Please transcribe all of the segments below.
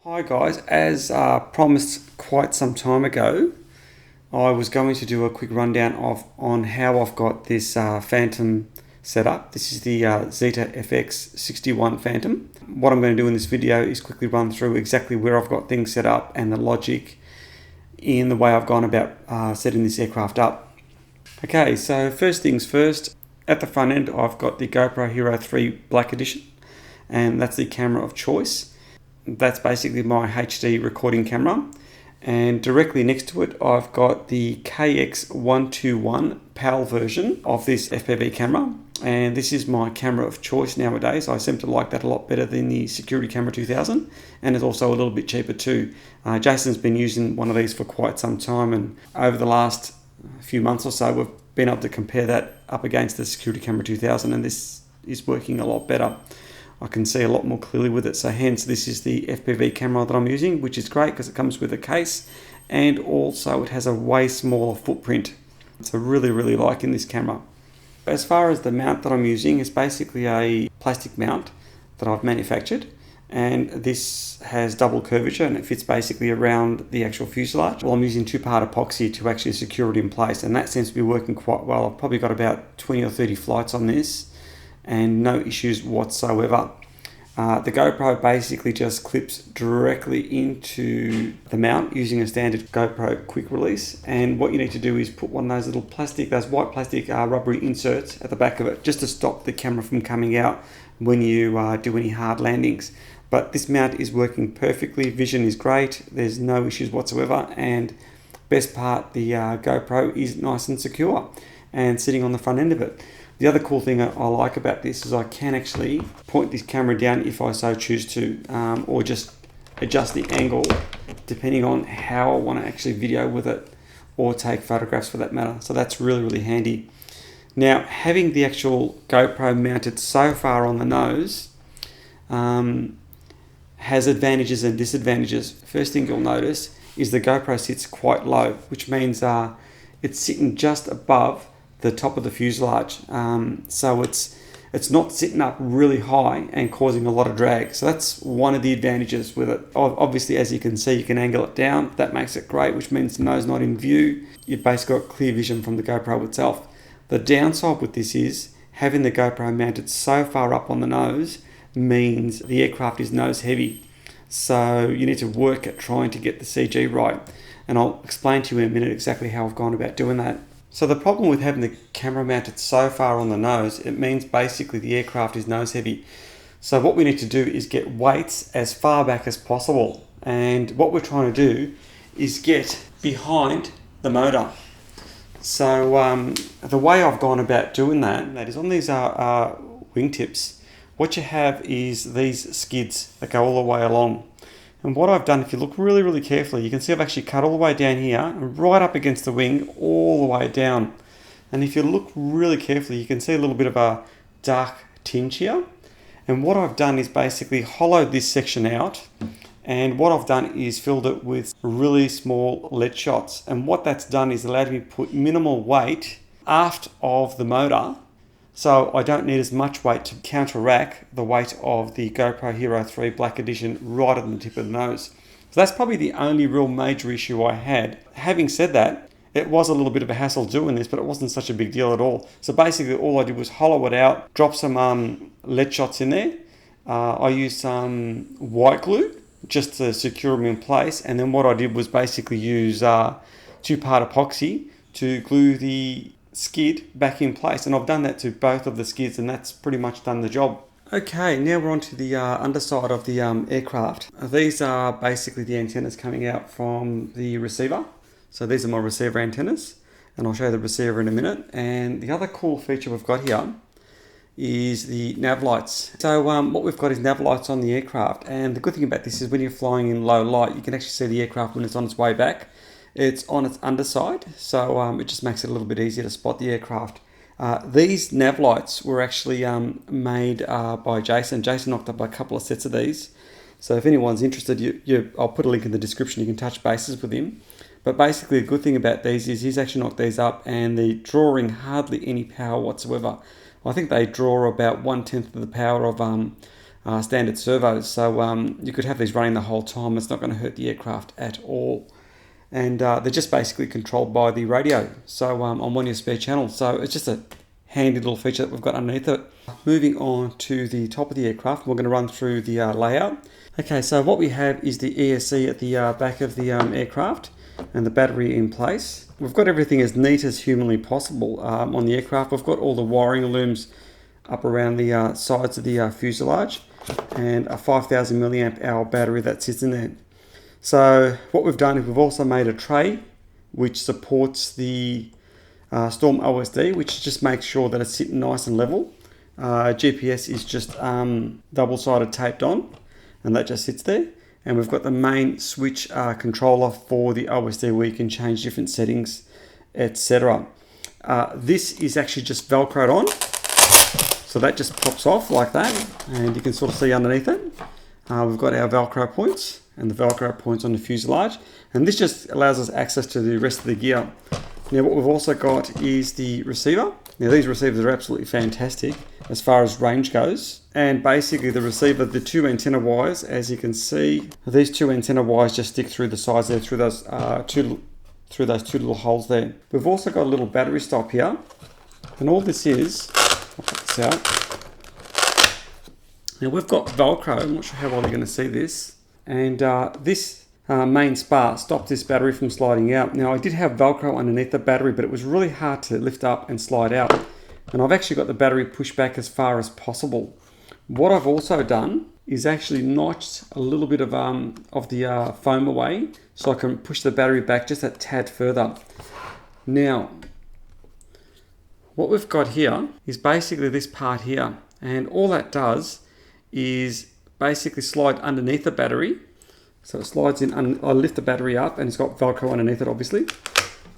Hi guys, as promised quite some time ago, I was going to do a quick rundown on how I've got this Phantom set up. This is the Zeta FX-61 Phantom. What I'm going to do in this video is quickly run through exactly where I've got things set up and the logic in the way I've gone about setting this aircraft up. Okay, so first things first, at the front end I've got the GoPro Hero3 Black Edition, and that's the camera of choice. That's basically my HD recording camera, and directly next to it I've got the KX121 PAL version of this FPV camera, and this is my camera of choice nowadays. I seem to like that a lot better than the Security Camera 2000, and it's also a little bit cheaper too. Jason's been using one of these for quite some time, and over the last few months or so we've been able to compare that up against the Security Camera 2000, and this is working a lot better. I can see a lot more clearly with it, so hence this is the FPV camera that I'm using, which is great because it comes with a case and also it has a way smaller footprint. So really liking this camera. As far as the mount that I'm using, it's basically a plastic mount that I've manufactured, and this has double curvature and it fits basically around the actual fuselage. Well, I'm using two-part epoxy to actually secure it in place, and that seems to be working quite well. I've probably got about 20 or 30 flights on this and no issues whatsoever. The GoPro basically just clips directly into the mount using a standard GoPro quick release, and what you need to do is put one of those little those white plastic rubbery inserts at the back of it just to stop the camera from coming out when you do any hard landings. But this mount is working perfectly, vision is great, there's no issues whatsoever, and best part, the GoPro is nice and secure and sitting on the front end of it. The other cool thing I like about this is I can actually point this camera down if I so choose to, or just adjust the angle depending on how I want to actually video with it or take photographs for that matter. So that's really handy. Now, having the actual GoPro mounted so far on the nose has advantages and disadvantages. First thing you'll notice is the GoPro sits quite low, which means it's sitting just above the top of the fuselage, so it's not sitting up really high and causing a lot of drag. So that's one of the advantages with it. Obviously, as you can see, you can angle it down. That makes it great, which means the nose not in view. You've basically got clear vision from the GoPro itself. The downside with this is having the GoPro mounted so far up on the nose means the aircraft is nose heavy, so you need to work at trying to get the CG right, and I'll explain to you in a minute exactly how I've gone about doing that. So the problem with having the camera mounted so far on the nose, it means basically the aircraft is nose heavy. So what we need to do is get weights as far back as possible. And what we're trying to do is get behind the motor. So the way I've gone about doing that is on these wingtips, what you have is these skids that go all the way along. And what I've done, if you look really carefully, you can see I've actually cut all the way down here and right up against the wing, all the way down. And if you look really carefully, you can see a little bit of a dark tinge here. And what I've done is basically hollowed this section out, and what I've done is filled it with really small lead shots. And what that's done is allowed me to put minimal weight aft of the motor, so I don't need as much weight to counteract the weight of the GoPro Hero3 Black Edition right on the tip of the nose. So that's probably the only real major issue I had. Having said that, it was a little bit of a hassle doing this, but it wasn't such a big deal at all. So basically all I did was hollow it out, drop some lead shots in there. I used some white glue just to secure them in place, and then what I did was basically use two-part epoxy to glue the skid back in place, and I've done that to both of the skids, and that's pretty much done the job. Okay, now we're on to the underside of the aircraft. These are basically the antennas coming out from the receiver. So these are my receiver antennas, and I'll show you the receiver in a minute. And the other cool feature we've got here is the NAV lights. So what we've got is NAV lights on the aircraft, and the good thing about this is when you're flying in low light, you can actually see the aircraft when it's on its way back. It's on its underside, so it just makes it a little bit easier to spot the aircraft. These NAV lights were actually made by Jason. Jason knocked up a couple of sets of these. So if anyone's interested, I'll put a link in the description. You can touch bases with him. But basically, the good thing about these is he's actually knocked these up, and they're drawing hardly any power whatsoever. I think they draw about 1/10 of the power of standard servos. So you could have these running the whole time. It's not going to hurt the aircraft at all. And they're just basically controlled by the radio. So on one of your spare channels. So it's just a handy little feature that we've got underneath it. Moving on to the top of the aircraft, we're going to run through the layout. Okay, so what we have is the ESC at the back of the aircraft and the battery in place. We've got everything as neat as humanly possible on the aircraft. We've got all the wiring looms up around the sides of the fuselage and a 5,000 milliamp hour battery that sits in there. So what we've done is we've also made a tray which supports the StormOSD, which just makes sure that it's sitting nice and level. GPS is just double-sided taped on, and that just sits there. And we've got the main switch controller for the OSD where you can change different settings, etc. This is actually just Velcroed on, so that just pops off like that, and you can sort of see underneath it. We've got our Velcro points and the Velcro points on the fuselage, and this just allows us access to the rest of the gear. Now what we've also got is the receiver. Now these receivers are absolutely fantastic as far as range goes. And basically the receiver, the two antenna wires, as you can see, these two antenna wires just stick through the sides there, through those two little holes there. We've also got a little battery stop here. And all this is, I'll put this out. Now we've got Velcro, I'm not sure how well you're going to see this. And this main spar stopped this battery from sliding out. Now I did have Velcro underneath the battery, but it was really hard to lift up and slide out. And I've actually got the battery pushed back as far as possible. What I've also done is actually notched a little bit of the foam away so I can push the battery back just a tad further. Now, what we've got here is basically this part here. And all that does is basically slide underneath the battery. So it slides in, I lift the battery up and it's got Velcro underneath it obviously.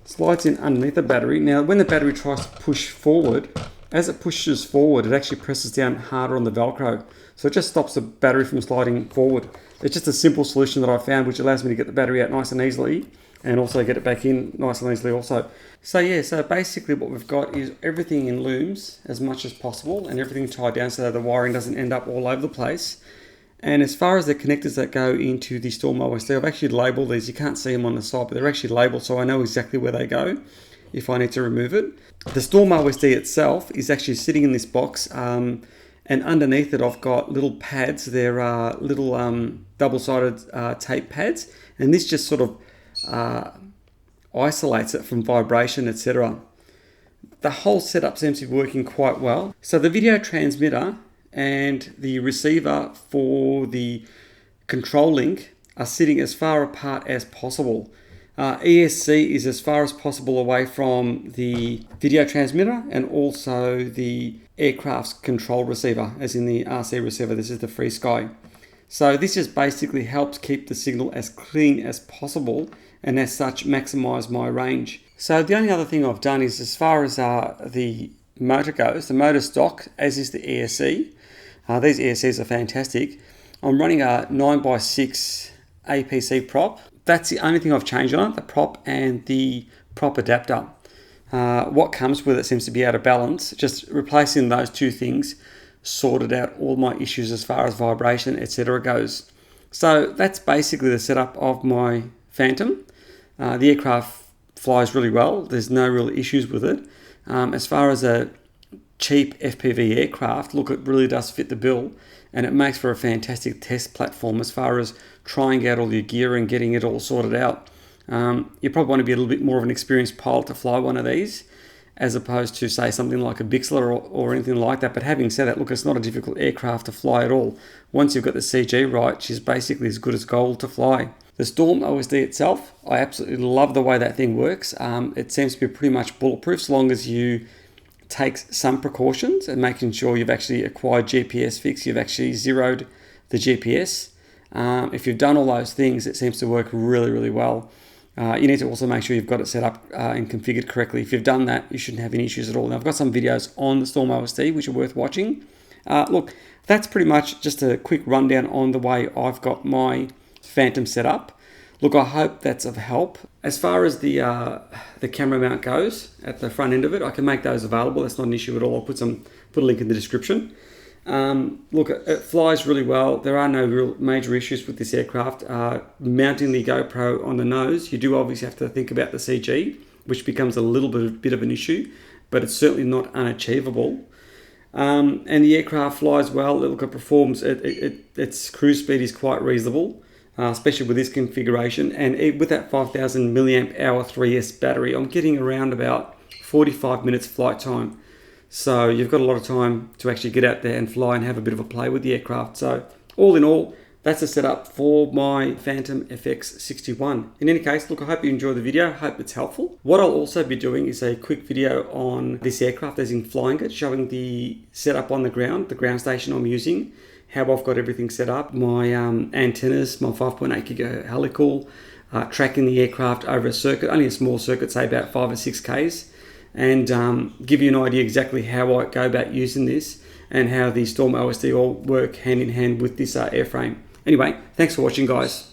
Slides in underneath the battery. Now when the battery tries to push forward, as it pushes forward, it actually presses down harder on the Velcro. So it just stops the battery from sliding forward. It's just a simple solution that I found which allows me to get the battery out nice and easily and also get it back in nice and easily also. So yeah, so basically what we've got is everything in looms as much as possible and everything tied down so that the wiring doesn't end up all over the place. And as far as the connectors that go into the StormOSD, I've actually labelled these. You can't see them on the side, but they're actually labelled so I know exactly where they go if I need to remove it. The StormOSD itself is actually sitting in this box, and underneath it I've got little pads. They're little double-sided tape pads, and this just sort of isolates it from vibration, etc. The whole setup seems to be working quite well. So the video transmitter and the receiver for the control link are sitting as far apart as possible. ESC is as far as possible away from the video transmitter and also the aircraft's control receiver, as in the RC receiver. This is the FreeSky. So this just basically helps keep the signal as clean as possible and as such maximize my range. So the only other thing I've done is, as far as the motor goes, the motor stock, as is the ESC. These ESCs are fantastic. I'm running a 9x6 APC prop. That's the only thing I've changed on it, the prop and the prop adapter. What comes with it seems to be out of balance. Just replacing those two things sorted out all my issues as far as vibration, etc. goes. So that's basically the setup of my Phantom. The aircraft flies really well. There's no real issues with it. As far as a cheap FPV aircraft, look, it really does fit the bill, and it makes for a fantastic test platform as far as trying out all your gear and getting it all sorted out. You probably want to be a little bit more of an experienced pilot to fly one of these, as opposed to say something like a Bixler or anything like that. But having said that, look, it's not a difficult aircraft to fly at all. Once you've got the CG right, she's basically as good as gold to fly. The StormOSD itself, I absolutely love the way that thing works. It seems to be pretty much bulletproof so long as you take some precautions and making sure you've actually acquired GPS fix, you've actually zeroed the GPS. If you've done all those things, it seems to work really, really well. You need to also make sure you've got it set up and configured correctly. If you've done that, you shouldn't have any issues at all. Now, I've got some videos on the StormOSD which are worth watching. Look, that's pretty much just a quick rundown on the way I've got my Phantom set up. Look, I hope that's of help. As far as the camera mount goes at the front end of it, I can make those available. That's not an issue at all. I'll put a link in the description. Look, it flies really well. There are no real major issues with this aircraft. Mounting the GoPro on the nose, you do obviously have to think about the CG, which becomes a little bit of an issue, but it's certainly not unachievable. And the aircraft flies well. Look, it performs. Its cruise speed is quite reasonable, especially with this configuration. And with that 5,000 milliamp hour 3S battery, I'm getting around about 45 minutes flight time. So you've got a lot of time to actually get out there and fly and have a bit of a play with the aircraft. So all in all, that's the setup for my Phantom FX-61. In any case, look, I hope you enjoy the video. I hope it's helpful. What I'll also be doing is a quick video on this aircraft as in flying it, showing the setup on the ground station I'm using, how I've got everything set up, my antennas, my 5.8 gigahertz helical, tracking the aircraft over a circuit, only a small circuit, say about 5 or 6 Ks, and give you an idea exactly how I go about using this and how the StormOSD all work hand in hand with this airframe. Anyway, thanks for watching, guys.